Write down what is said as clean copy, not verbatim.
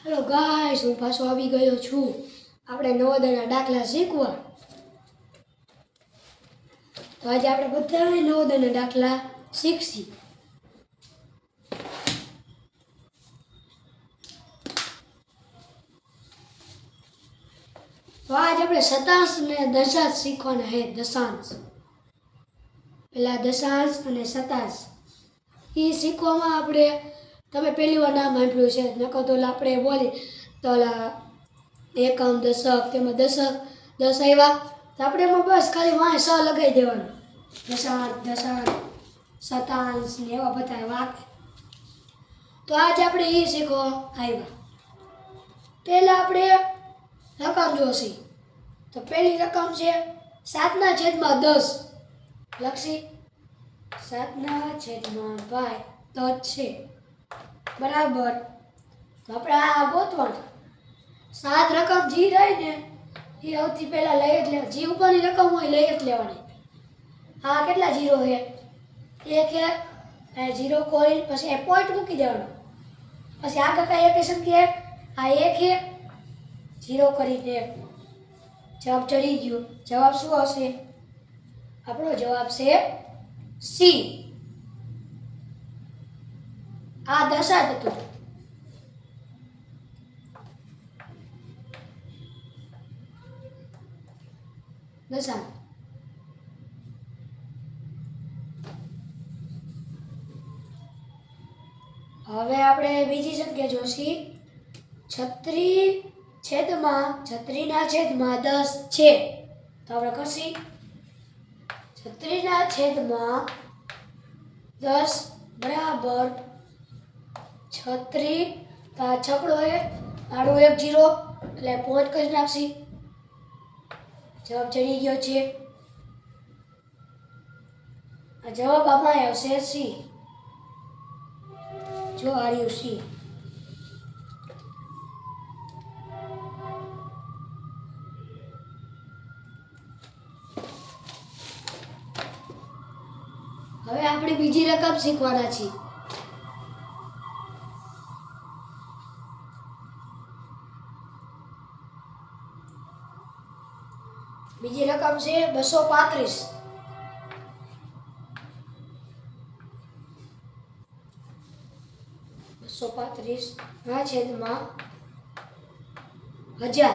Hello guys, હું પાછો આવી ગયો છું આપણે નવોદયના દાખલા શીખવા. તો આજે આપણે બધા નવોદયના દાખલા શીખશી. તો આજે આપણે શતાંશ અને દશાંશ શીખવાના છે. દશાંશ પેલા દશાંશ અને શતાંશ એ શીખવામાં આપણે તમે પહેલી વાર નામ સાંભળ્યું છે, નકર તો આપણે બોલી તો એકમ દશક તેમાં દશક 10 આવ્યા તો આપણે એમાં બસ ખાલી વાંહે સ લગાવી દેવાનું. દશાંશ દશાંશ શતાંશ ને એવા બધા વાક. તો આજે આપણે એ શીખવા આવ્યા. પહેલાં આપણે રકમ જોશી. તો પહેલી રકમ છે 7/10 લખશી. 7/10 છે બરાબર. તો આપણે આ ગોતવાનું 7 રકમ જી રહી ને એ સૌથી પહેલા લઈ જ લેવાની. જી ઉપરની રકમ હોય લઈ જ લેવાની. આ કેટલા જીરો છે? એક છે. જીરો કોઈ પછી પોઈન્ટ મૂકી દેવાનો. પછી આગળ કઈ એક સંખ્યા આ એક છે. જીરો કરીને જવાબ ચડી ગયો. જવાબ શું હશે? આપણો જવાબ છે સી. આ દશાંશ હતું. દશાંશ. હવે આપણે બીજી સંખ્યા જોશી. 36/10 છે. તો આપણે કરશી 36/10 બરાબર 36. તો આ છકડો છે, આડો એક જીરો એટલે પોઈન્ટ કરી નાખશી. જવાબ ચડી ગયો છે. આ જવાબ આમાં આવશે સી. જો આવ્યું સી. હવે આપણે બીજી રકમ શીખવાના છીએ. બીજી રકમ છે 235. 235/1000.